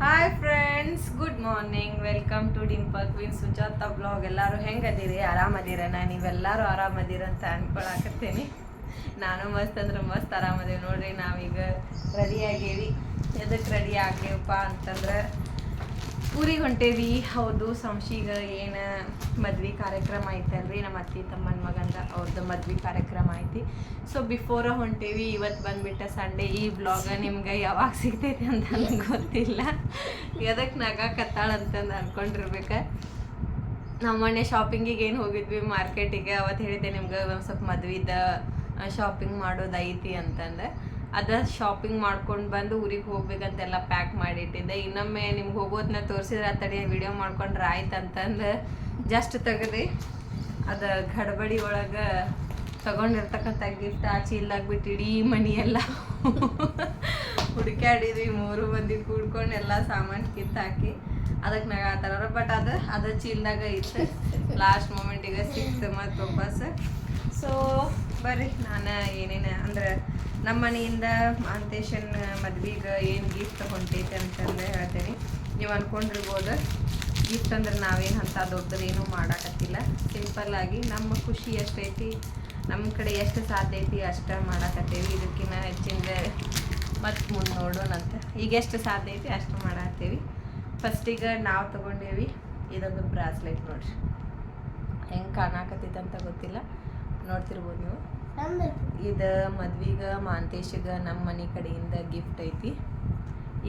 Hi friends, good morning. Welcome to dimple queen Sujatha blog. ಎಲ್ಲರೂ ಹೆಂಗದಿರಿ? ಆರಾಮದಿರನ? ನೀವೆಲ್ಲರೂ ಆರಾಮದಿರ ಅಂತ ಅನ್ಕೊಳಕತ್ತೀನಿ. ನಾನು ಮಸ್ತ್ ಅಂದ್ರೆ ಮಸ್ತ್ ಆರಾಮದೇವಿ ನೋಡ್ರಿ. ನಾವೀಗ ರೆಡಿ ಆಗೇವಿ. ಎದಕ್ಕೆ ರೆಡಿ ಆಗೇವಪ್ಪ ಅಂತಂದ್ರೆ ಊರಿಗೆ ಹೊಂಟೇವಿ. ಹೌದು, ಸಂಶಿಗೆ ಏನು ಮದ್ವೆ ಕಾರ್ಯಕ್ರಮ ಐತಲ್ರಿ, ನಮ್ಮ ಅತ್ತಿ ತಮ್ಮನ ಮಗಂದ ಅವ್ರದ್ದು ಮದ್ವೆ ಕಾರ್ಯಕ್ರಮ ಐತಿ. So before ಹೊಂಟೇವಿ. ಇವತ್ತು ಬಂದ್ಬಿಟ್ಟ ಸಂಡೇ. ಈ ಬ್ಲಾಗ ನಿಮ್ಗೆ ಯಾವಾಗ ಸಿಗ್ತೈತಿ ಅಂತ ನನಗೆ ಗೊತ್ತಿಲ್ಲ. ಎದಕ್ಕೆ ನಗಾಕತ್ತಾಳ ಅಂತಂದು ಅನ್ಕೊಂಡಿರ್ಬೇಕು. ನಾವು ಮೊನ್ನೆ ಶಾಪಿಂಗಿಗೆ ಏನು ಹೋಗಿದ್ವಿ ಮಾರ್ಕೆಟಿಗೆ. ಅವತ್ತು ಹೇಳಿದ್ದೆ ನಿಮ್ಗೆ ಒಂದು ಸ್ವಲ್ಪ ಮದ್ವಿದ ಶಾಪಿಂಗ್ ಮಾಡೋದು ಐತಿ ಅಂತಂದು. ಅದ ಶಾಪಿಂಗ್ ಮಾಡ್ಕೊಂಡು ಬಂದು ಊರಿಗೆ ಹೋಗ್ಬೇಕಂತೆಲ್ಲ ಪ್ಯಾಕ್ ಮಾಡಿಟ್ಟಿದ್ದೆ. ಇನ್ನೊಮ್ಮೆ ನಿಮ್ಗೆ ಹೋಗೋದನ್ನ ತೋರಿಸಿದ್ರೆ ತಡಿ ವಿಡಿಯೋ ಮಾಡ್ಕೊಂಡ್ರೆ ಆಯ್ತು ಅಂತಂದು ಜಸ್ಟ್ ತೆಗೆದು ಅದು ಗಡ್ಬಡಿ ಒಳಗೆ ತಗೊಂಡಿರ್ತಕ್ಕಂಥ ಗಿಫ್ಟ್ ಆಚೆ ಇಲ್ಲಾಗ್ಬಿಟ್ಟು ಇಡೀ ಮನಿ ಎಲ್ಲ ಹುಡುಕ್ಯಾಡಿದ್ವಿ. 3 ಮಂದಿ ಕೂಡ್ಕೊಂಡು ಎಲ್ಲ ಸಾಮಾನು ಕಿತ್ತಾಕಿ ಅದಕ್ಕೆ ನಗಾತಾರ. ಬಟ್ ಅದು ಚೀಲ್ದಾಗ ಇತ್ತು. ಲಾಸ್ಟ್ ಮೂಮೆಂಟಿಗೆ ಸಿಕ್ತು ಮತ್ತು ವಾಪಸ್. ಸೊ ಬರ್ರಿ, ನಾನು ಏನೇನು ಅಂದ್ರೆ ನಮ್ಮ ಮನೆಯಿಂದ ಮಾಂತೇಶನ್ ಮದ್ವೆಗೆ ಏನು ಗಿಫ್ಟ್ ಹೊಂಟೈತೆ ಅಂತಂದು ಹೇಳ್ತೇನೆ. ನೀವು ಅಂದ್ಕೊಂಡಿರ್ಬೋದು ಗಿಫ್ಟ್ ಅಂದ್ರೆ ನಾವೇನು ಅಂತ ದೊಡ್ಡದೇನು ಮಾಡಾಕತ್ತಿಲ್ಲ. ಸಿಂಪಲ್ಲಾಗಿ ನಮ್ಮ ಖುಷಿ ಎಷ್ಟೈತಿ, ನಮ್ಮ ಕಡೆ ಎಷ್ಟು ಸಾಧ್ಯ ಐತಿ ಅಷ್ಟು ಮಾಡಾಕತ್ತೇವಿ. ಇದಕ್ಕಿಂತ ಹೆಚ್ಚಿಂದ ಮತ್ತು ಮುಂದೆ ನೋಡೋಣಂತ. ಈಗ ಎಷ್ಟು ಸಾಧ್ಯ ಐತಿ ಅಷ್ಟು ಮಾಡಾಕತ್ತೇವಿ. ಫಸ್ಟಿಗೆ ನಾವು ತೊಗೊಂಡೇವಿ ಇದೊಂದು ಬ್ರಾಸ್ಲೆಟ್. ನೋಡ್ರಿ ಹೆಂಗೆ ಕಾಣಾಕತ್ತೈತೆ ಅಂತ ಗೊತ್ತಿಲ್ಲ, ನೋಡ್ತಿರ್ಬೋದು ನೀವು. ಇದು ಮದ್ವಿಗೆ ಮಾಂತೇಶಿಗೆ ನಮ್ಮ ಮನೆ ಕಡೆಯಿಂದ ಗಿಫ್ಟ್ ಐತಿ.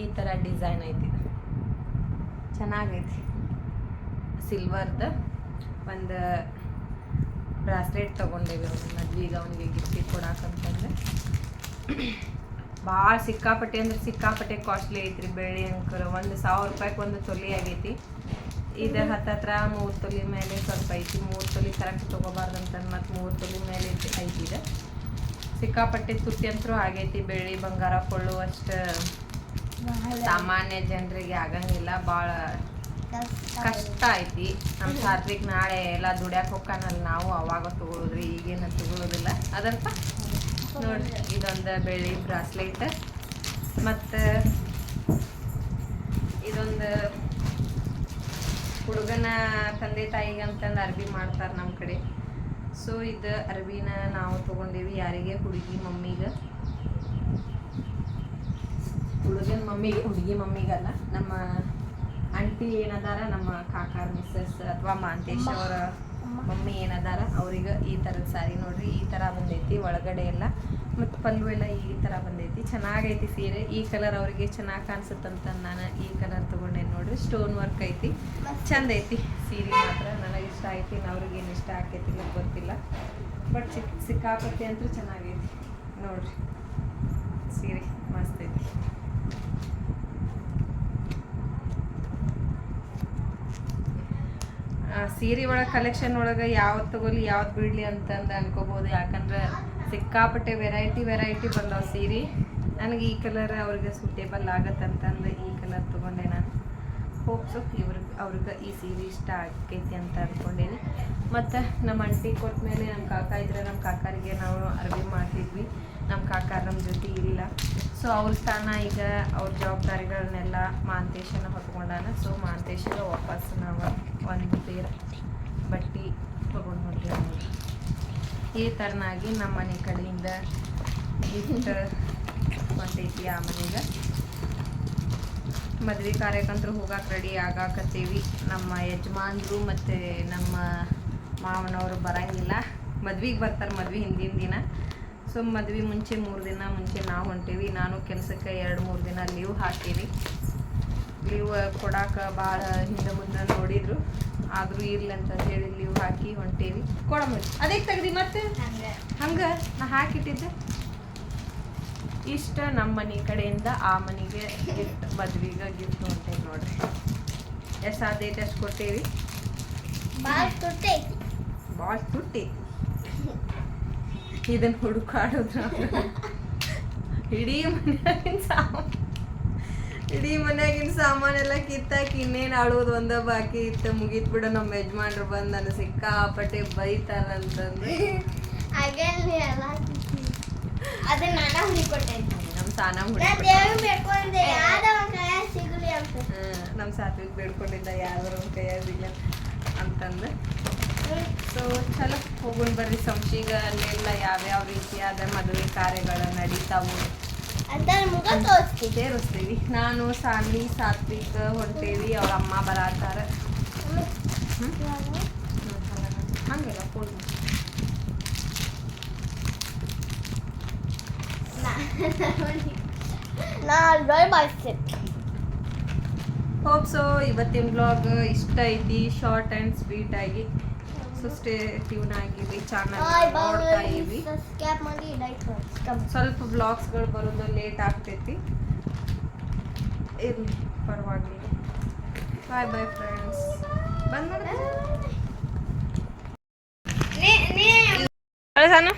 ಈ ಥರ ಡಿಸೈನ್ ಐತಿ, ಚೆನ್ನಾಗೈತಿ. ಸಿಲ್ವರ್ದು ಒಂದು ಬ್ರಾಸ್ಲೆಟ್ ತೊಗೊಂಡೇವಿ ಅವ್ನು ಮದ್ವಿಗೆ, ಅವನಿಗೆ ಗಿಫ್ಟಿಗೆ ಕೊಡಾಕಂತಂದ್ರೆ. ಭಾಳ ಸಿಕ್ಕಾಪಟ್ಟೆ ಅಂದ್ರೆ ಸಿಕ್ಕಾಪಟ್ಟೆ ಕಾಸ್ಟ್ಲಿ ಐತ್ರಿ. ಬೆಳ್ಳಿ ಅಂಕರ್ 1,000 ರೂಪಾಯಿಗೆ ಒಂದು ತೊಲಿ ಆಗೈತಿ. ಇದು ಹತ್ತತ್ರ 3 ತೊಲಿ ಮೇಲೆ ಸ್ವಲ್ಪ ಐತಿ. 3 ತೊಲಿ ಕರೆಕ್ಟ್ ತೊಗೋಬಾರ್ದಂತ ಮತ್ತು 3 ತೊಲಿ ಮೇಲೆ ಐತಿ. ಇದು ಸಿಕ್ಕಾಪಟ್ಟೆ ತುಟ್ಟಿ ಅಂತರೂ ಆಗೈತಿ. ಬೆಳ್ಳಿ ಬಂಗಾರ ಕೊಳ್ಳುವಷ್ಟು ಸಾಮಾನ್ಯ ಜನರಿಗೆ ಆಗಂಗಿಲ್ಲ. ಭಾಳ ಕಷ್ಟ ಐತಿ. ನಮ್ಮ ಸಾತ್ವಿಕ್ ನಾಳೆ ಎಲ್ಲ ದುಡ್ಯಾಕೆ ಹೋಗ್ಕಾನಲ್ಲ, ನಾವು ಅವಾಗ ತೊಗೊಳೋದ್ರಿ, ಈಗೇನು ತೊಗೊಳೋದಿಲ್ಲ. ಅದಂತ ನೋಡ್ರಿ, ಇದೊಂದು ಬೆಳ್ಳಿ ಬ್ರಾಸ್ಲೆಟ್. ಮತ್ತು ಇದೊಂದು ಹುಡುಗನ ತಂದೆ ತಾಯಿಗೆ ಅಂತಂದು ಅರ್ಬಿ ಮಾಡ್ತಾರೆ ನಮ್ಮ ಕಡೆ. ಸೊ ಇದು ಅರ್ಬಿನ ನಾವು ತೊಗೊಂಡೇವಿ. ಯಾರಿಗೆ? ಹುಡುಗಿ ಮಮ್ಮಿಗೆ. ಹುಡುಗನ ಮಮ್ಮಿಗೆ, ಹುಡುಗಿ ಮಮ್ಮಿಗಲ್ಲ, ನಮ್ಮ ಆಂಟಿ ಏನದಾರ, ನಮ್ಮ ಕಾಕಾರ ಮಿಸ್ಸಸ್ ಅಥವಾ ಮಾಂತೇಶ್ ಅವರ ಮಮ್ಮಿ ಏನದಾರ ಅವ್ರಿಗೆ ಈ ಥರದ ಸ್ಯಾರಿ ನೋಡ್ರಿ. ಈ ಥರ ಬಂದೈತಿ ಒಳಗಡೆ ಎಲ್ಲ, ಮತ್ತು ಪಲ್ಲು ಎಲ್ಲ ಈ ಥರ ಬಂದೈತಿ. ಚೆನ್ನಾಗೈತಿ ಸೀರೆ. ಈ ಕಲರ್ ಅವರಿಗೆ ಚೆನ್ನಾಗಿ ಕಾಣಿಸುತ್ತಂತ ನಾನು ಈ ಕಲರ್ ತೊಗೊಂಡೇನಿ ನೋಡ್ರಿ. ಸ್ಟೋನ್ ವರ್ಕ್ ಐತಿ, ಚಂದ ಐತಿ ಸೀರೆ ಮಾತ್ರ. ನನಗೆ ಇಷ್ಟ ಐತಿ. ಅವ್ರಿಗೇನು ಇಷ್ಟ ಆಕೈತಿ ಗೊತ್ತಿಲ್ಲ, ಬಟ್ ಸಿಕ್ಕಾಪಟ್ಟೆ ಅಂತೂ ಚೆನ್ನಾಗೈತಿ ನೋಡ್ರಿ. ಸೀರೆ ಮಸ್ತ್ ಐತಿ. ಸೀರೆ ಒಳಗೆ ಕಲೆಕ್ಷನ್ ಒಳಗೆ ಯಾವ್ದು ತಗೊಳ್ಳಿ ಯಾವ್ದು ಬಿಡಲಿ ಅಂತಂದು ಅನ್ಕೋಬೋದು. ಯಾಕಂದ್ರೆ ಸಿಕ್ಕಾಪಟ್ಟೆ ವೆರೈಟಿ ಬಂದವು ಸೀರೆ. ನನಗೆ ಈ ಕಲರ್ ಅವ್ರಿಗೆ ಸೂಟೇಬಲ್ ಆಗತ್ತಂತಂದು ಈ ಕಲರ್ ತೊಗೊಂಡೆ ನಾನು. ಹೋಪ್ಸು ಅವ್ರಿಗೆ ಈ ಸೀರೆ ಇಷ್ಟ ಆಗೈತಿ ಅಂತ ಅಂದ್ಕೊಂಡೇನಿ. ಮತ್ತು ನಮ್ಮ ಅಂಟಿ ಕೊಟ್ಟ ಮೇಲೆ ನಮ್ಮ ಕಾಕ ಇದ್ರೆ ನಮ್ಮ ಕಾಕರಿಗೆ ನಾವು ಅರ್ಬಿ ಮಾಡ್ತಿದ್ವಿ. ನಮ್ಮ ಕಾಕಾರ ನಮ್ಮ ಜೊತೆ ಇಲ್ಲ. ಸೊ ಅವ್ರ ಸ್ಥಾನ ಈಗ ಅವ್ರ ಜವಾಬ್ದಾರಿಗಳನ್ನೆಲ್ಲ ಮಾಂತೇಶನ ಹೊತ್ಕೊಂಡಾನ. ಸೊ ಮಾಂತೇಶಗೆ ವಾಪಸ್ ನಾವು ಒಂದು ಪೇರ್ ಬಟ್ಟೆ ತೊಗೊಂಡು ಹೊಂಟೇವಿ. ಈ ಥರನಾಗಿ ನಮ್ಮ ಮನೆ ಕಡೆಯಿಂದ ಗಿಫ್ಟ್ ಹೊಂಟೈತಿ ಆ ಮನೆಗೆ. ಮದುವೆ ಕಾರ್ಯಕ್ಕಂತೂ ಹೋಗಕ್ಕೆ ರೆಡಿ ಆಗಾಕತ್ತೀವಿ. ನಮ್ಮ ಯಜಮಾನ್ರು ಮತ್ತು ನಮ್ಮ ಮಾವನವರು ಬರೋಂಗಿಲ್ಲ, ಮದ್ವೆಗೆ ಬರ್ತಾರೆ ಮದ್ವೆ ಹಿಂದಿನ ದಿನ. ಸೊ ಮದ್ವೆ ಮುಂಚೆ 3 ದಿನ ಮುಂಚೆ ನಾವು ಹೊಂಟೇವಿ. ನಾನು ಕೆಲಸಕ್ಕೆ 2-3 ದಿನ ಲೀವ್ ಹಾಕೀನಿ. ಲೀವ್ ಕೊಡಾಕ ಭಾಳ ಹಿಂದೆ ಮುಂದೆ ನೋಡಿದ್ರು, ಆದರೂ ಇರ್ಲಿ ಅಂತ ಹೇಳಿ ಲೀವ್ ಹಾಕಿ ಹೊಂಟೇವಿ. ಕೊಡಮ್ಮ ಅದಕ್ಕೆ ತೆಗ್ದು ಮತ್ತೆ ಹಂಗೆ ನಾ ಹಾಕಿಟ್ಟಿದ್ದೆ. ಇಷ್ಟ ನಮ್ಮ ಮನೆ ಕಡೆಯಿಂದ ಆ ಮನೆಗೆ ಗಿಫ್ಟ್, ಮದ್ವೆಗೆ ಗಿಫ್ಟ್ ಹೊಂಟೇವಿ ನೋಡ್ರಿ. ಎಷ್ಟು ಸಾಧ್ಯ ಐತೆ ಅಷ್ಟು ಕೊಟ್ಟೇವಿ. ಭಾಳ ತುಟ್ಟಿ ಇದನ್ನು ಹುಡುಕಾಡೋದ್ರ ಇಡೀ ಮನ್ಯಾಗಿನ ಸಾಮಾನೆಲ್ಲ ಕಿತ್ತಾಕಿ ಇನ್ನೇನು ಆಳೋದು ಒಂದ ಬಾಕಿ ಇತ್ತು. ಮುಗೀತ್ ಬಿಡು. ನಮ್ಮ ಯಜಮಾನ್ರು ಬಂದು ನಾನು ಸಿಕ್ಕಾಪಟ್ಟೆ ಬೈತಾರಂತಂದು ನಮ್ಮ ಸಾನ ಹುಡಿ ಸಾತ್ವಿಕ್ ಬೇಡ್ಕೊಂಡಿದ್ದ ಯಾರು ಕೈಯಾಗಿಲ್ಲ ಅಂತಂದು. ಸೊ ಚಲೋ ಹೋಗೋಣ ಬರ್ರಿ. ಸಂಶಿಗ ಅಲ್ಲೆಲ್ಲ ಯಾವ್ಯಾವ ರೀತಿಯಾದ ಮದುವೆ ಕಾರ್ಯಗಳು ನಡೀತಾವು ತೋರಿಸ್ತೀವಿ. ನಾನು ಸಾನ್ವಿ ಸಾತ್ವಿಕ್ ಹೊಂಟೇವಿ, ಅವ್ರ ಅಮ್ಮ ಬರಾತಾರ. ಹಂಗಿಲ್ಲ ಫೋನ್ ಹೋಪ್ ಸೊ ಇವತ್ತಿನ ಬ್ಲಾಗ್ ಇಷ್ಟ ಐತಿ, ಶಾರ್ಟ್ ಆ್ಯಂಡ್ ಸ್ವೀಟ್ ಆಗಿ. ಸೊ ಸ್ಟೇ ಟ್ಯೂನ್ ಆಗಿವಿ, ಚಾನಲ್ ನೋಡ್ತಾ ಇವಿ. ಸ್ವಲ್ಪ ಬ್ಲಾಗ್ಸ್ಗಳು ಬರೋದು ಲೇಟ್ ಆಗ್ತೈತಿ, ಇರಲಿ ಪರವಾಗಿಲ್ಲ. ಬಾಯ್ ಬಾಯ್ ಫ್ರೆಂಡ್ಸ್. ಬಂದ್ ಮಾಡಿ ಸಾನು.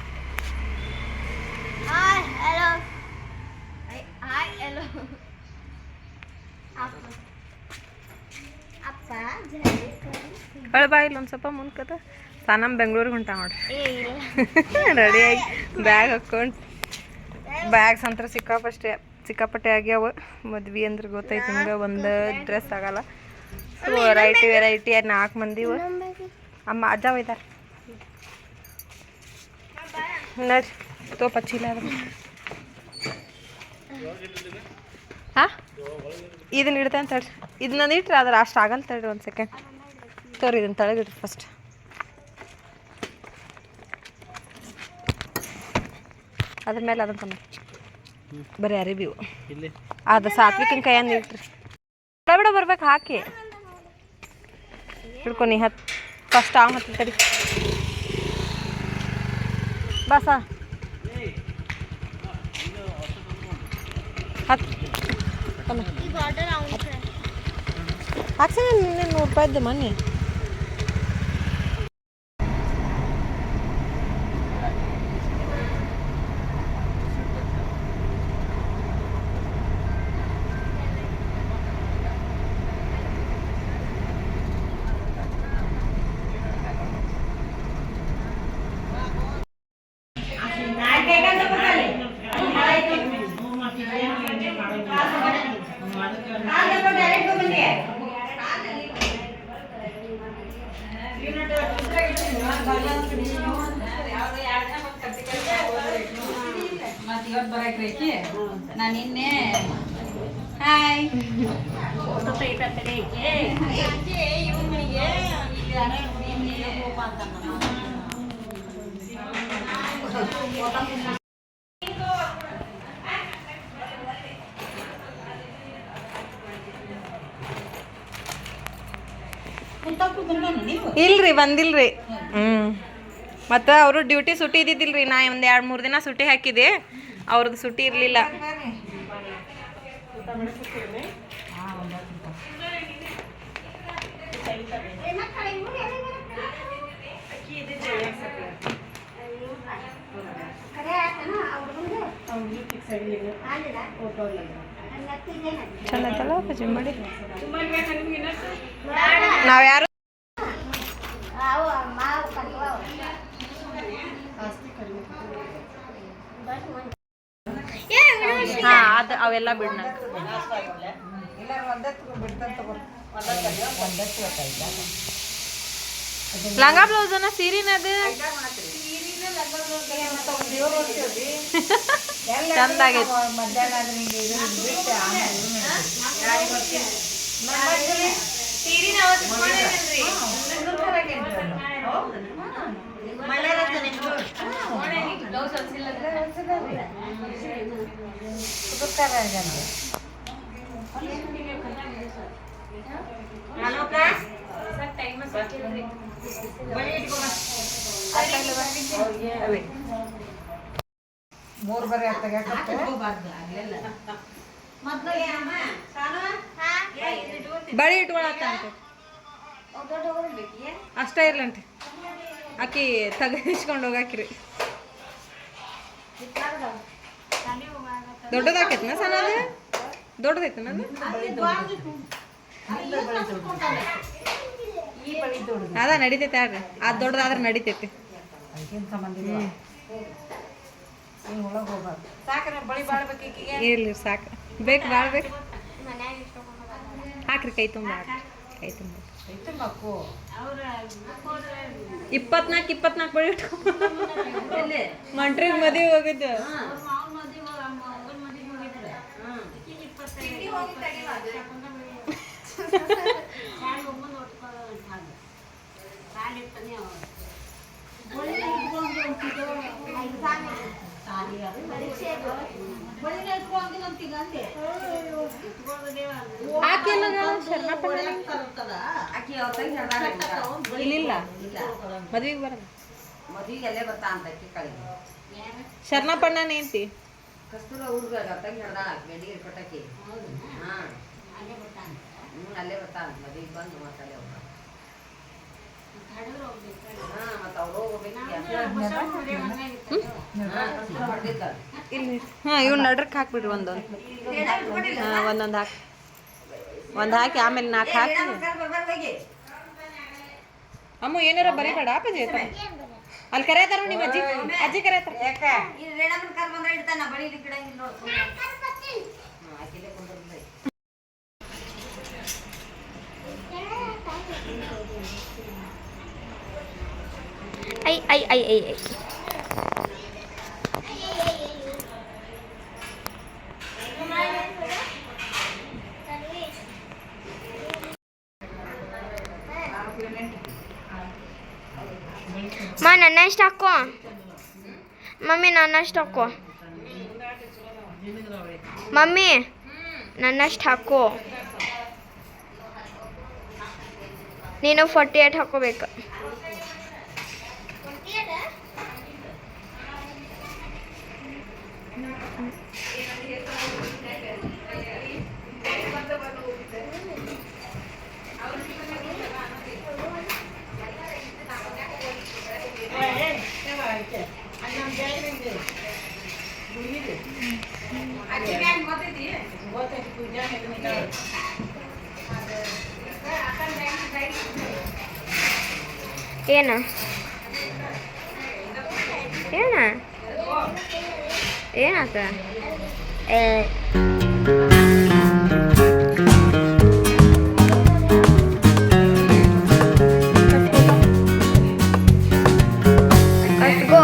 ಬಾಯಿಲ್ಲ ಒಂದು ಸ್ವಲ್ಪ ಮುಂದ್ಕತ. ಸಾನಮ್ ಬೆಂಗ್ಳೂರಿಗೆ ಹೊಂಟ ನೋಡ್ರಿ. ರೆಡಿಯಾಗಿ ಬ್ಯಾಗ್ ಹಾಕ್ಕೊಂಡು. ಬ್ಯಾಗ್ಸ್ ಅಂತ ಸಿಕ್ಕಾಪಟ್ಟೆ ಆಗ್ಯಾವ. ಮದ್ವೆ ಅಂದ್ರೆ ಗೊತ್ತೈತಿ ನಿಮ್ಗೆ, ಒಂದು ಡ್ರೆಸ್ ಆಗಲ್ಲ. ಸೊ ವೆರೈಟಿ 4 ಮಂದಿ ಅಮ್ಮ ಅಜ್ಜ ಒಯ್ದಾರ ನೋಡ್ರಿ. ತೋಪಚ್ಚಿಲ್ಲ ಅದ್ರ ಹಾಂ ಇದನ್ನ ಇಡ್ತೆ ಅಂತ ಹೇಳ್ರಿ. ಇದನ್ನ ಇಟ್ರಿ ಆದ್ರೆ ಅಷ್ಟು ಆಗಲ್ಲ ತಡ್ರಿ. ಒಂದು ಸೆಕೆಂಡ್ ತೋರಿ, ಇದನ್ನ ತಳಗಿಡ್ರಿ ಫಸ್ಟ್. ಅದ್ರ ಮೇಲೆ ಅದನ್ನ ತಂದು ಬರೀ ಅರಿಬಿವು ಅದು ಸಾತ್ವಿಕನ ಕೈಯಂದು ಇಟ್ರಿ. ಬಿಡ ಬರ್ಬೇಕು ಹಾಕಿ ಹಿಡ್ಕೊನಿ. ಫಸ್ಟ್ ಹತ್ತಿ ತಡಿ ಬಸ ಹಾಕ್ಸ. ನಿನ್ನೆ 100 ರೂಪಾಯಿದ್ದು ಮನೆ. ನಾನು ನಿನ್ನೆ ಹಾಯ್ ಇಲ್ರಿ ಬಂದಿಲ್ರಿ. ಮತ್ತು ಅವರು ಡ್ಯೂಟಿ ಸುಟಿ ಇದ್ದಿದ್ದಿಲ್ರಿ. ನಾ ಒಂದು 2-3 ದಿನ ಸುಟಿ ಹಾಕಿದೆ, ಅವ್ರದ್ದು ಸುಟಿ ಇರಲಿಲ್ಲ. ಚಲೋ ಐತಲ್ಲ ಬಜ್ಜಿ ಮಾಡಿ. ನಾವು ಯಾರು ಹಾಂ ಅದು ಅವೆಲ್ಲ ಬಿಡ್ನ ಲಂಗ ಬ್ಲೌಸನ ಸೀರಿನದು ಚಂದಾಗೈತಿ. ಮೂರು ಬರೀ ಬಳಿ ಇಟ್ಕೊಳತ್ತ ಅಷ್ಟೇ ಇರ್ಲಂಟಿ. ಆಕಿ ತೆಗಿಸ್ಕೊಂಡು ಹೋಗಾಕಿರಿ. ದೊಡ್ಡದಾಕೈತಿನ ಸಣ್ಣ ಅದು ದೊಡ್ಡದೈತನ ಅದು ಅದ ನಡಿತೈತೆ ಆಡ್ರಿ. ಅದು ದೊಡ್ಡದಾದ್ರೆ ನಡಿತೈತಿ. ಇರ್ಲಿ ಸಾಕು ಬೇಕು ಬಾಳ್ಬೇಕು. ಹಾಕಿ ಹಾಕ್ರಿ ಕೈ ತುಂಬ ಕೈ ತುಂಬ ತುಂಬಾಕು 24 ಬಳಿ ಮಂಟ್ರಿಗೆ ಮದುವೆ ಹೋಗಿದ್ದು ಇಲ್ಲಿಲ್ಲ ಮದ್ವಿಗೆ ಬರಲ್ಲ ಮದುವೆಗೆ ಬರ್ತಾ ಅಂತ ಶರಣಪ್ಪಣ್ಣ ನೇಂತಿ ಕಸ್ತೂರ ಹುಡುಗ ತಂಗಿ ಹಿಡ್ದಾಳ ಬೆಂಡಿಗೆ ಪಟಾಕಿ ಹಾಂ ಅಲ್ಲೇ ಬರ್ತಾ ಮದುವೆಗೆ ಬಂದು ಮತ್ತೆ ಅಲ್ಲೇ ಹೋಗ್ತಾಳೆ ಹಾಂ ಮತ್ತು ಅವ್ರು ಹೋಗ್ಬೇಕು ಇಲ್ಲಿ ಹಾಂ ಇವ್ ನಡ್ರಕ್ಕೆ ಹಾಕ್ಬಿಡ್ರಿ ಒಂದೊಂದು ಹಾಂ ಒಂದೊಂದು ಹಾಕಿ ಒಂದು ಹಾಕಿ ಆಮೇಲೆ 4 ಹಾಕಿ ಅಮ್ಮ ಏನಾರ ಬರೀಬೇಡ ಅಪ್ಪಾಜಿ ಅಲ್ಲಿ ಕರೆಯತಾರ ನಿಮ್ಮ ಅಜ್ಜಿ ಅಜ್ಜಿ ಕರೆಯತಾರ ಯಾಕೆ ಈ ರೇಣಮ್ಮನ ಕಾರ್ ಬಂದ್ರೆ ಇಡ್ತಾನ ಬಳಿ ಗಿಡಂಗಿಲ್ಲ ನೋಡು ಆಕಿಲೆ ಕೊಂಡ್ರೆ ಐ ಮಾ ನನ್ನಷ್ಟು ಹಾಕೋ ಮಮ್ಮಿ ನನ್ನಷ್ಟು ಹಾಕೋ ಮಮ್ಮಿ ನನ್ನಷ್ಟು ಹಾಕೋ ನೀನು 48 ಹಾಕೋಬೇಕು ಏನ ಏನ ಏನಾತ Let's go.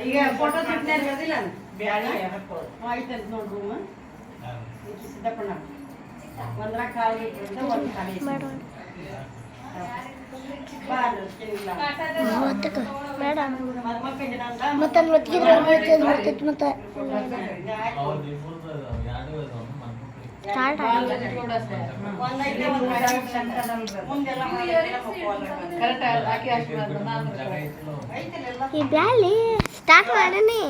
ಈಗ ಫೋಟೋ ಶೂಟ್ನಾಗ ಇರೋದಿಲ್ಲ ಬ್ಯಾಳಿ ಆಯ್ತು ನೋಡು ರೂಮ್ ಸಿದ್ದಪ್ಪಣ್ಣ ಒಂದ್ರ ಖಾಲಿ ಒಂದು ಖಾಲಿ ಈ ಬ್ಯಾಳಿ ಸ್ಟಾರ್ಟ್ ಮಾಡನಿ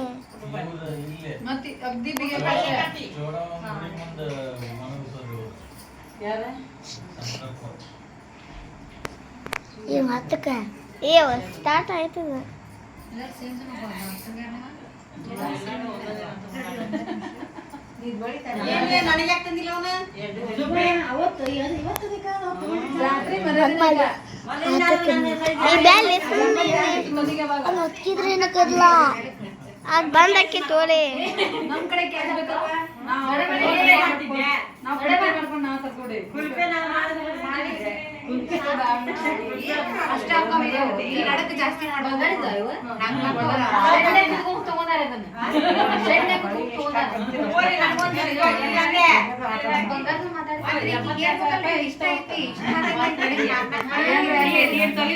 ಈ ಹತ್ತಕ್ಕ ಸ್ಟಾರ್ಟ್ ಆಯ್ತದ ಹೊಕ್ಕಿದ್ರೆ ಏನಕ್ಕಲ್ಲ ಅದ್ ಬಂದ್ ಹಾಕಿ ತೋಳೆ ಜಾಸ್ತಿ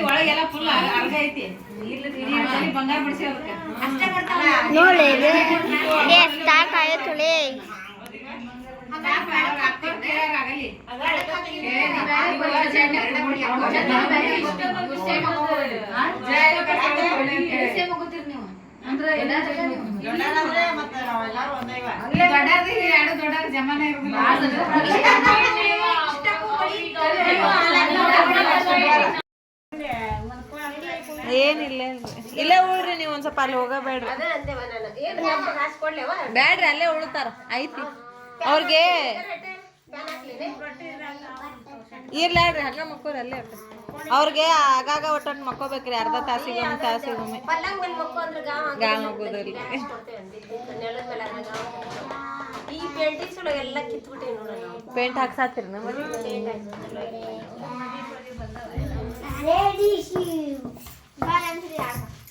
ಒಳಗೆಲ್ಲ ಫುಲ್ ಅರ್ಗ ಐತಿ ಬಂಗಾರ ಬಿಡಿಸಿ ನೋಡಿ ಸ್ಟಾರ್ಟ್ ಆಯ್ತುಳೆ ಜಮಾನ ಏನಿಲ್ಲ ಇಲ್ಲೇ ಉಳ್ರಿ ನೀವು ಒಂದ್ ಸ್ವಲ್ಪ ಅಲ್ಲಿ ಹೋಗಬೇಡ್ರಿ ಬ್ಯಾಡ್ರಿ ಅಲ್ಲೇ ಉಳ್ತಾರ ಐತಿ ಅವ್ರಿಗೆ ಇರ್ಲಾಡ್ರಿ ಹಂಗ ಮಕ್ಕೋರಿ ಅಲ್ಲೇ ಅವ್ರಿಗೆ ಆಗಾಗ ಒಟ್ಟನ್ನು ಮಕ್ಕೋಬೇಕ್ರಿ ಅರ್ಧ ತಾಸಿಗೊಮ್ಮೆ ತಾಸಿಗೊಮ್ಮೆ ಗಾಮ್ ಆಗೋದ್ರಿ ಪೇಂಟ್ ಹಾಕ್ಸಾತಿರಿ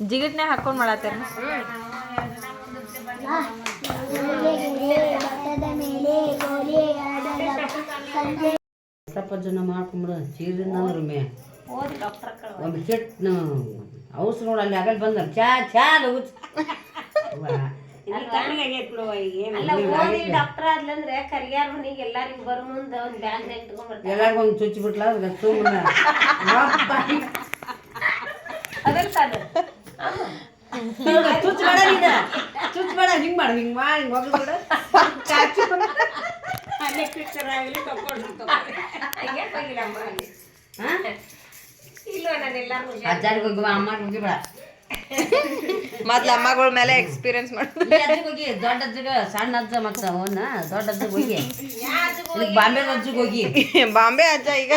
ಜಿಗಿಟ್ನ್ಯಾಗ ಹಾಕೊಂಡ್ ಮಾಡತ್ತೀರ ಜನ ಮಾಡ್ಕೊಂಬಿಡ ಚೀರಿನಂದ್ರ ಮೇ ಒಂದು ಕೆಟ್ಟ ಔಷಧ ನೋಡಿ ಅಲ್ಲಿ ಆಗಲ್ ಬಂದ ಚಾ ಚಾ ಡಾಕ್ಟರ್ ಆದ್ಲಂದ್ರೆ ಕರಿಯಾರ ಮನಿಗೆ ಎಲ್ಲಾರಿಗೂ ಬರೋ ಮುಂದೆ ಒಂದು ಬ್ಯಾಗ್ ಇಟ್ಕೊಂಡ್ಬರ್ತಾರೆ ಎಲ್ಲಾರ್ಗು ಒಂದು ಚುಚ್ಚಿ ಬಿಟ್ಲ ಅದ್ರ ಸುಮ್ಮನೆ ಚುಚ್ಚ ಬೇಡ ನೀನು ಚುಚ್ಚ ಬೇಡ ಹಿಂಗ್ ಮಾಡು ಹಿಂಗ್ ಮಾಡಿ ಹಿಂಗ್ ಹೋಗ್ಲಿ ಬಿಡ ಅಜ್ಜಾರಿಗೆ ಹೋಗಿ ಅಮ್ಮಗೆ ಹೋಗಿ ಬೇಡ ಮೊದ್ಲ ಅಮ್ಮಗಳ ಮೇಲೆ ಎಕ್ಸ್ಪೀರಿಯನ್ಸ್ ಅಜ್ಜಿಗೆ ಹೋಗಿ ದೊಡ್ಡ ಅಜ್ಜಿಗೆ ಸಣ್ಣ ಅಜ್ಜ ಮತ್ತ ಅವನ್ನ ದೊಡ್ಡ ಅಜ್ಜಿಗೆ ಹೋಗಿ ಬಾಂಬೆ ಅಜ್ಜಿಗೆ ಹೋಗಿ ಬಾಂಬೆ ಅಜ್ಜ ಈಗ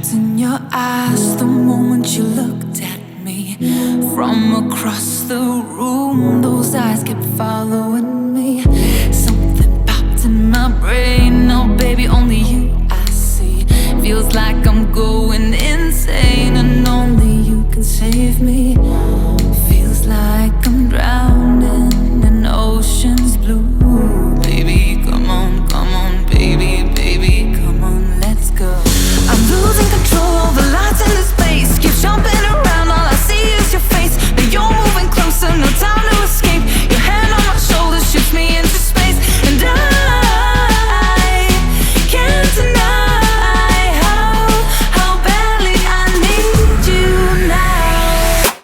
trapped in your eyes the moment you looked at me. From across the room, those eyes kept following me. Something popped in my brain. Now, baby, only you I see. Feels like I'm going insane, and only you can save me. Feels like I'm drowning in ocean's blue. Baby, come on, baby, baby, come on, let's go. I'm losing control over lights in the space. Keep jumping around, all I see is your face. But you're moving closer, no time to escape. Your hand on my shoulder shoots me into space, and I can't deny how badly I need you now.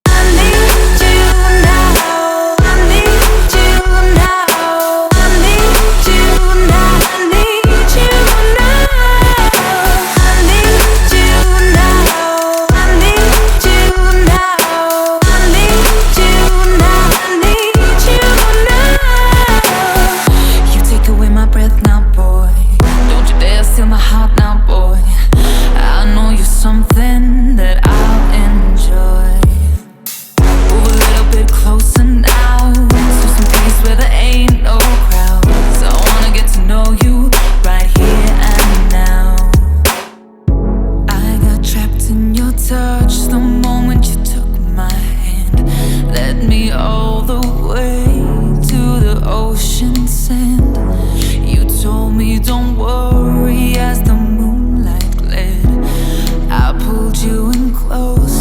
I need you now. I need you now. I need you now. I need you now. I need you now. I need you now. I need you now. I need you now. You take away my breath now, boy. Don't you dare steal my heart now, boy. I know you're something that I'll enjoy. Move a little bit closer now, to some place where there ain't no crowds. I wanna get to know you right here and now. I got trapped in your touch the moment you took my hand. Led me all the way to the ocean sand. You told me don't worry as the moonlight gled. I pulled you in close